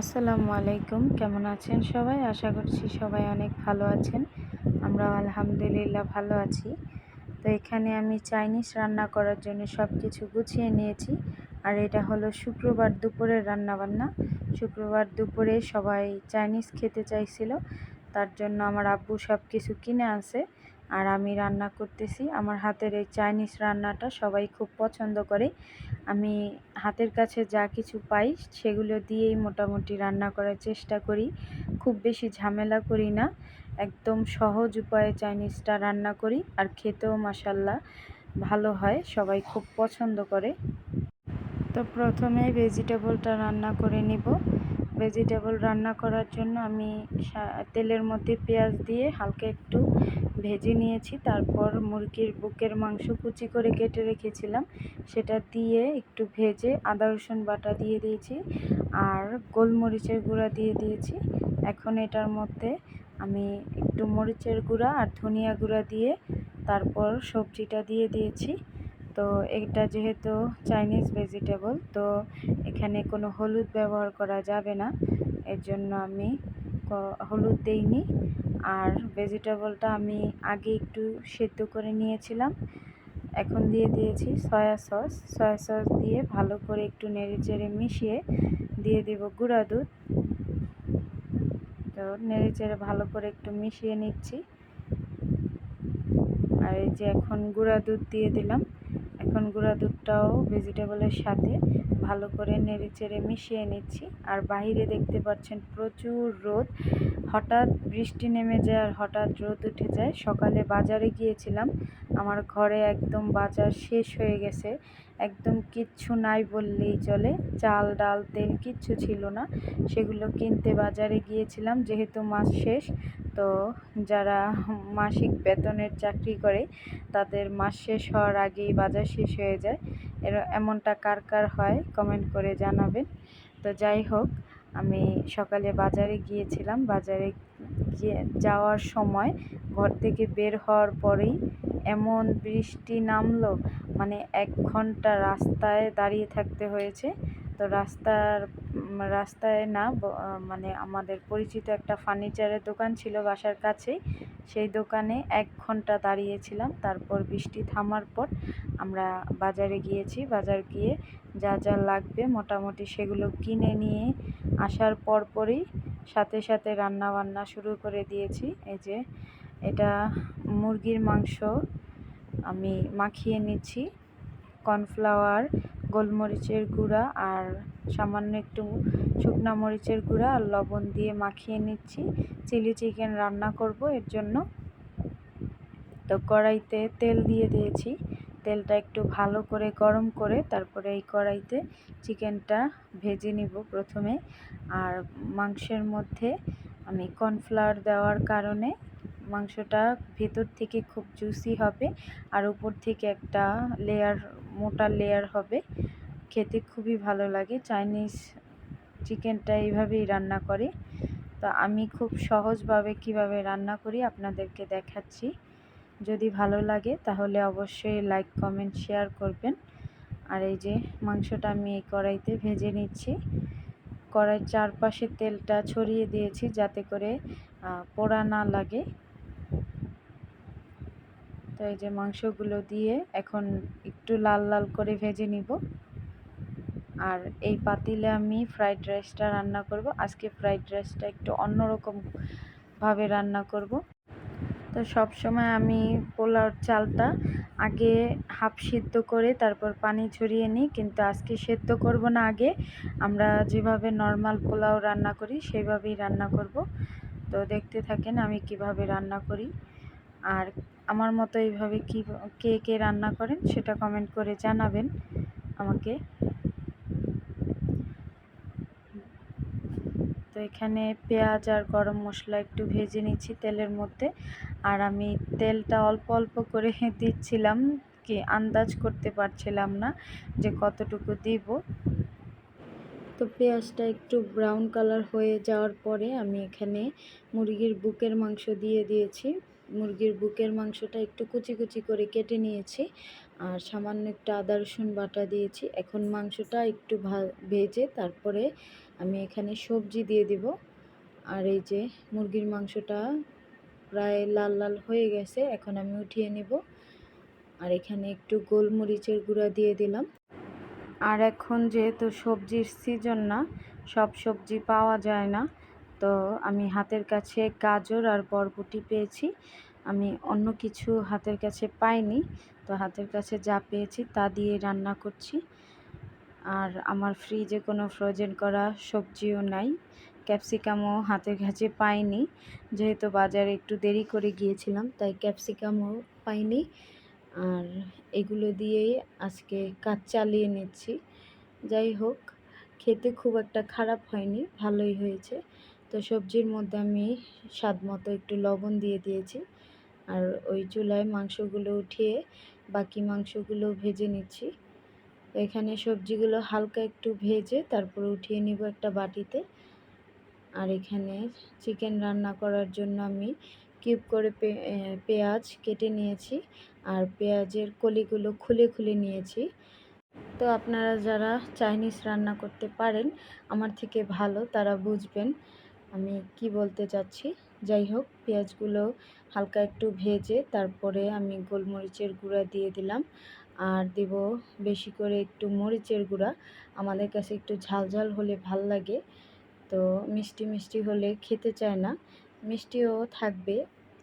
আসসালামু আলাইকুম। কেমন আছেন সবাই? আশা করছি সবাই অনেক ভালো আছেন। আমরাও আলহামদুলিল্লাহ ভালো আছি। তো এখানে আমি চাইনিজ রান্না করার জন্য সব কিছু গুছিয়ে নিয়েছি। আর এটা হলো শুক্রবার দুপুরের রান্নাবান্না। শুক্রবার দুপুরে সবাই চাইনিজ খেতে চাইছিল। তার জন্য আমার আব্বু সব কিছু কিনে আনছে। আর আমি রান্না করতেছি। আমার হাতের এই চাইনিজ রান্নাটা সবাই খুব পছন্দ করে। আমি হাতের কাছে যা কিছু পাই সেগুলো দিয়েই মোটামুটি রান্না করার চেষ্টা করি। খুব বেশি ঝামেলা করি না। একদম সহজ উপায়ে চাইনিজটা রান্না করি আর খেতেও মাশাআল্লাহ ভালো হয়, সবাই খুব পছন্দ করে। তো প্রথমে ভেজিটেবলটা রান্না করে নিব। ভেজিটেবল রান্না করার জন্য আমি তেলের মধ্যে পেঁয়াজ দিয়ে হালকা একটু ভেজে নিয়েছি। তারপর মুরগির বুকের মাংস কুচি করে কেটে রেখেছিলাম, সেটা দিয়ে একটু ভেজে আদা রসুন বাটা দিয়ে দিয়েছি আর গোলমরিচের গুঁড়া দিয়ে দিয়েছি। এখন এটার মধ্যে আমি একটু মরিচের গুঁড়া আর ধনিয়া গুঁড়া দিয়ে তারপর সবজিটা দিয়ে দিয়েছি। তো এটা যেহেতু চাইনিজ ভেজিটেবল, তো এখানে কোনো হলুদ ব্যবহার করা যাবে না, এর জন্য আমি হলুদ দেইনি। আর ভেজিটেবলটা আমি আগে একটু সেদ্ধ করে নিয়েছিলাম, এখন দিয়ে দিয়েছি সয়া সস। সয়া সস দিয়ে ভালো করে একটু নেড়েচেড়ে মিশিয়ে দিয়ে দেব গুঁড়া দুধ। তো নেড়েচেড়ে ভালো করে একটু মিশিয়ে নিচ্ছি। আর এই যে এখন গুঁড়া দুধ দিয়ে দিলাম। এখন গুঁড়া দুধটাও ভেজিটেবলের সাথে ভালো করে নেড়েচেড়ে মিশিয়ে নিচ্ছি। আর বাইরে দেখতে পাচ্ছেন প্রচুর রোদ, হঠাৎ বৃষ্টি নেমে যায় আর হঠাৎ রোদ উঠে যায়। সকালে বাজারে গিয়েছিলাম, আমার ঘরে একদম বাজার শেষ হয়ে গেছে, একদম কিচ্ছু নাই বললেই চলে। চাল ডাল তেল কিচ্ছু ছিল না, সেগুলো কিনতে বাজারে গিয়েছিলাম। যেহেতু মাস শেষ, তো যারা মাসিক বেতনের চাকরি করে তাদের মাস শেষ হওয়ার আগেই বাজার শেষ হয়ে যায়। এমনটা কার কার হয় কমেন্ট করে জানাবেন। তো যাই হোক, আমি সকালে বাজারে গিয়েছিলাম। বাজারে যাওয়ার সময় ঘর থেকে বের হওয়ার পরেই এমন বৃষ্টি নামলো, মানে 1 ঘন্টা রাস্তায় দাঁড়িয়ে থাকতে হয়েছে। তো রাস্তায় না, মানে আমাদের পরিচিত একটা ফার্নিচারের দোকান ছিল বাসার কাছেই, সেই দোকানে 1 ঘন্টা দাঁড়িয়েছিলাম। তারপর বৃষ্টি থামার পর আমরা বাজারে গিয়েছি। বাজার গিয়ে যা যা লাগবে মোটামুটি সেগুলো কিনে নিয়ে আসার পরপরই সাথে সাথে রান্না বান্না শুরু করে দিয়েছি। এই যে এটা মুরগির মাংস আমি মাখিয়ে নিচ্ছি কর্নফ্লাওয়ার, গোলমরিচের গুঁড়া আর সামান্য একটু শুকনা মরিচের গুঁড়া আর লবণ দিয়ে মাখিয়ে নিচ্ছি। চিলি চিকেন রান্না করব এর জন্য। তো কড়াইতে তেল দিয়ে দিয়েছি, তেলটা একটু ভালো করে গরম করে তারপরে এই কড়াইতে চিকেনটা ভেজে নিব প্রথমে। আর মাংসের মধ্যে আমি কর্নফ্লাওয়ার দেওয়ার কারণে মাংসটা ভেতর থেকে খুব জুসি হবে আর উপর থেকে একটা লেয়ার, মোটা লেয়ার হবে, খেতে খুবই ভালো লাগে। চাইনিজ চিকেনটা এইভাবেই রান্না করে। তো আমি খুব সহজভাবে কিভাবে রান্না করি আপনাদেরকে দেখাচ্ছি। যদি ভালো লাগে তাহলে অবশ্যই লাইক কমেন্ট শেয়ার করবেন। আর এই যে মাংসটা আমি এই কড়াইতে ভেজে নিচ্ছি। কড়াইয়ের চারপাশে তেলটা ছড়িয়ে দিয়েছি যাতে করে পোড়া না লাগে। তো এই যে মাংসগুলো দিয়ে এখন একটু লাল লাল করে ভেজে নিব। আর এই পাতিলে আমি ফ্রাইড রাইসটা রান্না করব। আজকে ফ্রাইড রাইসটা একটু অন্যরকম ভাবে রান্না করব। তো সব সময় আমি পোলাওর চালটা আগে হাফ সিদ্ধ করে তারপর পানি ঝরিয়ে নিই, কিন্তু আজকে সেদ্ধ করব না, আগে আমরা যেভাবে নর্মাল পোলাও রান্না করি সেভাবেই রান্না করব। তো দেখতে থাকেন আমি কিভাবে রান্না করি। আর আমার মতো এইভাবে কে কে রান্না করেন সেটা কমেন্ট করে জানাবেন আমাকে। তো এখানে পেঁয়াজ আর গরম মশলা একটু ভেজে নিচ্ছি তেলের মধ্যে। আর আমি তেলটা অল্প অল্প করে দিচ্ছিলাম, কি আন্দাজ করতে পারছিলাম না যে কতটুকু দিব। তো পেঁয়াজটা একটু ব্রাউন কালার হয়ে যাওয়ার পরে আমি এখানে মুরগির বুকের মাংস দিয়ে দিয়েছি। মুরগির বুকের মাংসটা একটু কুচি কুচি করে কেটে নিয়েছি আর সামান্য একটু আদা রসুন বাটা দিয়েছি। এখন মাংসটা একটু ভেজে তারপরে আমি এখানে সবজি দিয়ে দিব। আর এই যে মুরগির মাংসটা প্রায় লাল লাল হয়ে গেছে, এখন আমি উঠিয়ে নিব। আর এখানে একটু গোলমরিচের গুঁড়া দিয়ে দিলাম। আর এখন যেহেতু সবজির সিজন না, সব সবজি পাওয়া যায় না, তো আমি হাতের কাছে গাজর আর বরবটি পেয়েছি। আমি অন্য কিছু হাতের কাছে পাইনি, তো হাতের কাছে যা পেয়েছি তা দিয়ে রান্না করছি। আর আমার ফ্রিজে কোনো ফ্রোজেন করা সবজিও নাই, ক্যাপসিকামও হাতের কাছে পাইনি, যেহেতু বাজারে একটু দেরি করে গিয়েছিলাম তাই ক্যাপসিকামও পাইনি। আর এগুলো দিয়েই আজকে কাজ চালিয়ে নিচ্ছি। যাই হোক, খেতে খুব একটা খারাপ হয়নি, ভালোই হয়েছে। তো সবজির মধ্যে আমি স্বাদ মতো একটু লবণ দিয়ে দিয়েছি। আর ওই চুলায় মাংসগুলো উঠিয়ে বাকি মাংসগুলো ভেজে নিচ্ছি। এখানে সবজিগুলো হালকা একটু ভেজে তারপর উঠিয়ে নিব একটা বাটিতে। আর এখানে চিকেন রান্না করার জন্য আমি কিউব করে পেঁয়াজ কেটে নিয়েছি আর পেঁয়াজের কলিগুলো খুলে খুলে নিয়েছি। তো আপনারা যারা চাইনিজ রান্না করতে পারেন আমার থেকে ভালো, তারা বুঝবেন আমি কি বলতে চাচ্ছি। যাই হোক, পেঁয়াজগুলো হালকা একটু ভেজে তারপরে আমি গোলমরিচের গুঁড়া দিয়ে দিলাম। আর দিব বেশি করে একটু মরিচের গুঁড়া, আমাদের কাছে একটু ঝাল ঝাল হলে ভাল লাগে, তো মিষ্টি মিষ্টি হলে খেতে চায় না। মিষ্টিও থাকবে,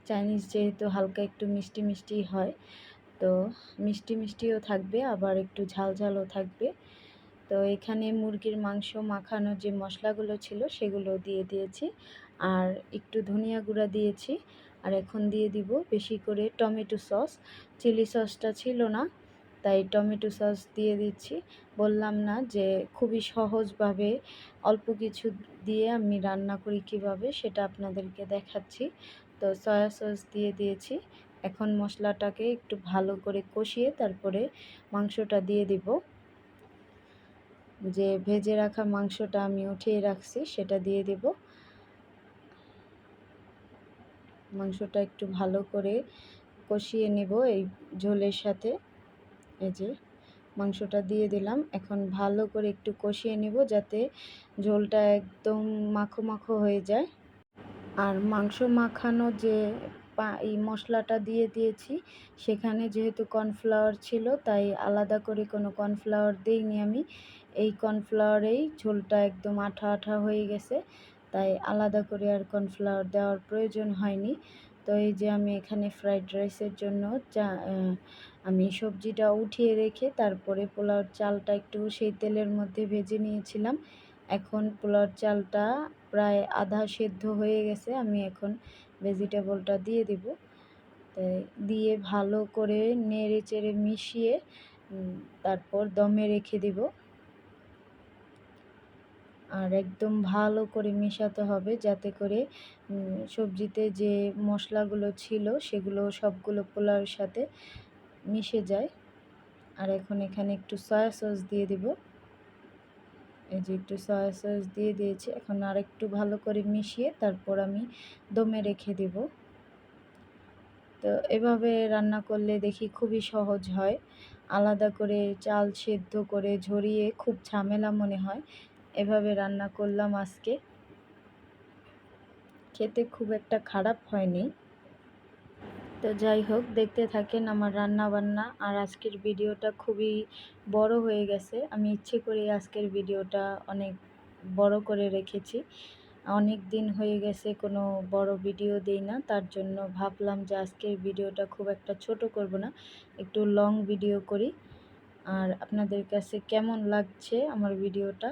চাইনিজ যেহেতু হালকা একটু মিষ্টি মিষ্টি হয়, তো মিষ্টি মিষ্টিও থাকবে আবার একটু ঝাল ঝালও থাকবে। তো এখানে মুরগির মাংস মাখানো যে মশলাগুলো ছিল সেগুলো দিয়ে দিয়েছি, আর একটু ধনিয়া গুঁড়া দিয়েছি। আর এখন দিয়ে দিব বেশি করে টমেটো সস, চিলি সসটা ছিল না তাই টমেটো সস দিয়ে দিচ্ছি। বললাম না যে খুবই সহজভাবে অল্প কিছু দিয়ে আমি রান্না করি কিভাবে, সেটা আপনাদেরকে দেখাচ্ছি। তো সয়া সস দিয়ে দিয়েছি। এখন মশলাটাকে একটু ভালো করে কষিয়ে তারপরে মাংসটা দিয়ে দিব। যে ভেজে রাখা মাংসটা আমি উঠিয়ে রাখছি সেটা দিয়ে দিব। মাংসটা একটু ভালো করে কষিয়ে নেব এই ঝোলের সাথে। এই যে মাংসটা দিয়ে দিলাম, এখন ভালো করে একটু কষিয়ে নেব যাতে ঝোলটা একদম মাখো মাখো হয়ে যায়। আর মাংস মাখানো যে এই মশলাটা দিয়ে দিয়েছি, সেখানে যেহেতু কর্নফ্লাওয়ার ছিল তাই আলাদা করে কোনো কর্নফ্লাওয়ার দিইনি আমি। এই কর্নফ্লাওয়ারেই ঝোলটা একদম আঠা আঠা হয়ে গেছে, তাই আলাদা করে আর কর্নফ্লাওয়ার দেওয়ার প্রয়োজন হয়নি। তো এই যে আমি এখানে ফ্রাইড রাইসের জন্য আমি সবজিটা উঠিয়ে রেখে তারপরে পোলাওর চালটা একটু সেই তেলের মধ্যে ভেজে নিয়েছিলাম। এখন পোলাওর চালটা প্রায় আধা সেদ্ধ হয়ে গেছে, আমি এখন ভেজিটেবলটা দিয়ে দিব। দিয়ে ভালো করে নেড়ে চেড়ে মিশিয়ে তারপর দমে রেখে দিব। আর একদম ভালো করে মেশাতে হবে যাতে করে সবজিতে যে মশলাগুলো ছিল সেগুলো সবগুলো পোলাওর সাথে মিশে যায়। আর এখন এখানে একটু সয়া সস দিয়ে দিব। এই যে একটু সয়া সস দিয়ে দিয়েছি, এখন আর একটু ভালো করে মিশিয়ে তারপর আমি দমে রেখে দেব। তো এভাবে রান্না করলে দেখি খুবই সহজ হয়, আলাদা করে চাল সেদ্ধ করে ঝরিয়ে খুব ঝামেলা মনে হয়। এভাবে রান্না করলাম আজকে, খেতে খুব একটা খারাপ হয়নি। তো যাই হোক, দেখতে থাকেন আমার রান্না বান্না। আর আজকের ভিডিওটা খুবই বড় হয়ে গেছে, আমি ইচ্ছে করে আজকের ভিডিওটা অনেক বড় করে রেখেছি। অনেক দিন হয়ে গেছে কোনো বড় ভিডিও দেই না, তার জন্য ভাবলাম যে আজকের ভিডিওটা খুব একটা ছোট করব না, একটু লং ভিডিও করি। আর আপনাদের কাছে কেমন লাগছে আমার ভিডিওটা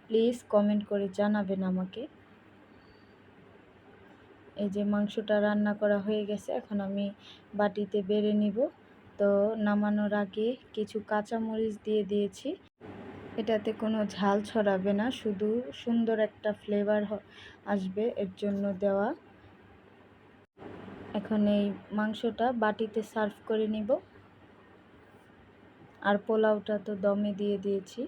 প্লিজ কমেন্ট করে জানাবেন আমাকে। এই যে মাংসটা রান্না করা হয়ে গেছে, এখন আমি বাটিতে বেড়ে নিব। তো নামানোর আগে কিছু কাঁচামরিচ দিয়ে দিয়েছি, এটাতে কোনো ঝাল ছড়াবে না, শুধু সুন্দর একটা ফ্লেভার আসবে এর জন্য দেওয়া। এখন এই মাংসটা বাটিতে সার্ভ করে নিব। আর পোলাওটা তো দমে দিয়ে দিয়েছি।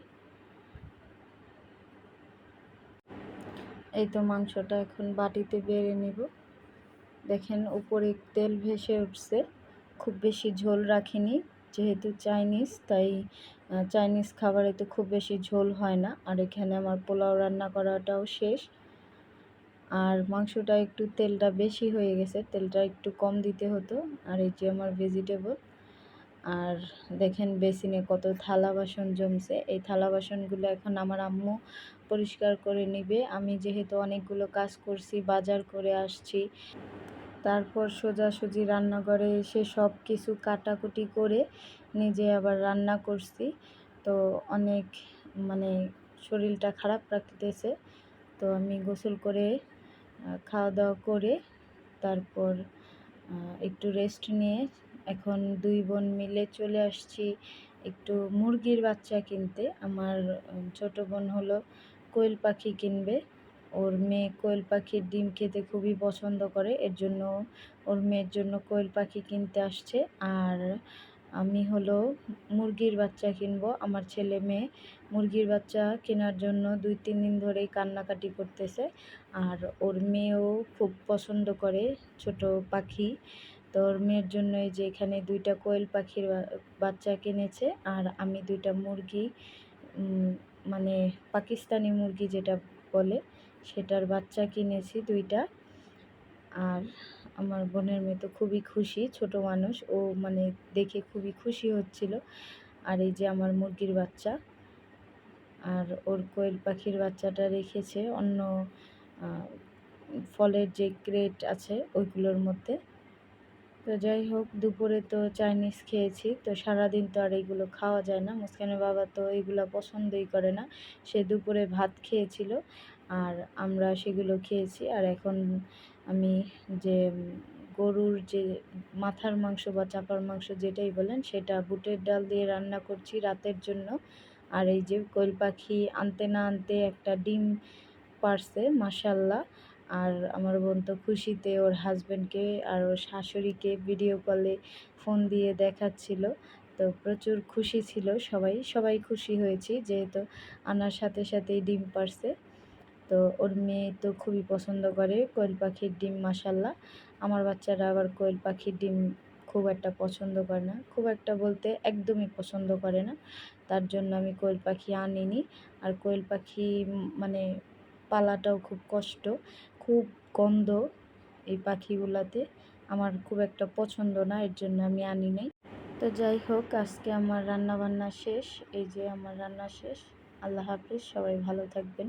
এই তো মাংসটা এখন বাটিতে বেড়ে নিব। দেখেন উপরে তেল ভেসে উঠছে, খুব বেশি ঝোল রাখিনি, যেহেতু চাইনিজ, তাই চাইনিজ খাবারে তো খুব বেশি ঝোল হয় না। আর এখানে আমার পোলাও রান্না করাটাও শেষ। আর মাংসটা একটু তেলটা বেশি হয়ে গেছে, তেলটা একটু কম দিতে হতো। আর এই যে আমার ভেজিটেবল। আর দেখেন বেসিনে কত থালা বাসন জমছে। এই থালা বাসনগুলো এখন আমার আম্মু পরিষ্কার করে নিবে। আমি যেহেতু অনেকগুলো কাজ করছি, বাজার করে আসছি, তারপর সোজাসুজি রান্নাঘরে এসে সব কিছু কাটাকুটি করে নিজে আবার রান্না করছি। তো অনেক মানে শরীরটা খারাপ লাগতেছে। তো আমি গোসল করে খাওয়া দাওয়া করে তারপর একটু রেস্ট নিয়ে এখন দুই বোন মিলে চলে আসছি একটু মুরগির বাচ্চা কিনতে। আমার ছোট বোন হলো কোয়েল পাখি কিনবে। ওর মেয়ে কোয়েল পাখির ডিম খেতে খুবই পছন্দ করে, এর জন্য ওর মেয়ের জন্য কোয়েল পাখি কিনতে আসছে। আর আমি হলো মুরগির বাচ্চা কিনবো। আমার ছেলে মেয়ে মুরগির বাচ্চা কেনার জন্য 2-3 দিন ধরেই কান্নাকাটি করতেছে। আর ওর মেয়েও খুব পছন্দ করে ছোট পাখি। তো ওর মেয়ের জন্য এই যে এখানে 2টা কোয়েল পাখির বাচ্চা কিনেছে। আর আমি 2টা মুরগি, মানে পাকিস্তানি মুরগি যেটা বলে, সেটার বাচ্চা কিনেছি 2টা। আর আমার বোনের মেয়ে তো খুবই খুশি, ছোট মানুষ ও, মানে দেখে খুবই খুশি হচ্ছিল। আর এই যে আমার মুরগির বাচ্চা। আর ওর কোয়েল পাখির বাচ্চাটা রেখেছে অন্য ফলের যে ক্রেট আছে ওইগুলোর মধ্যে। তো যাই হোক, দুপুরে তো চাইনিজ খেয়েছি। তো সারাদিন তো আর এইগুলো খাওয়া যায় না। মুস্কানের বাবা তো এইগুলো পছন্দই করে না। সে দুপুরে ভাত খেয়েছিল আর আমরা সেগুলো খেয়েছি। আর এখন আমি যে গরুর যে মাথার মাংস বা চাপার মাংস যেটাই বলেন, সেটা বুটের ডাল দিয়ে রান্না করছি রাতের জন্য। আর এই যে কোয়েল পাখি আনতে না আনতে একটা ডিম পারছে, মাশাল্লাহ। আর আমার বোন তো খুশিতে ওর হাজব্যান্ডকে আর ওর শাশুড়িকে ভিডিও কলে ফোন দিয়ে দেখাচ্ছিল। তো প্রচুর খুশি ছিল সবাই, সবাই খুশি হয়েছি যেহেতু আনার সাথে সাথেই ডিম পারছে। তো ওর মেয়ে তো খুবই পছন্দ করে কোয়েল পাখির ডিম, মাশাল্লাহ। আমার বাচ্চারা আবার কোয়েল পাখির ডিম খুব একটা পছন্দ করে না, খুব একটা বলতে একদমই পছন্দ করে না। তার জন্য আমি কোয়েল পাখি আনিনি। আর কোয়েল পাখি মানে পালাটাও খুব কষ্ট, খুব গন্ধ এই পাখিগুলাতে। আমার খুব একটা পছন্দ না, এর জন্য আমি আনি নাই। তো যাই হোক, আজকে আমার রান্না বান্না শেষ। এই যে আমার রান্না শেষ। আল্লাহ হাফিজ, সবাই ভালো থাকবেন।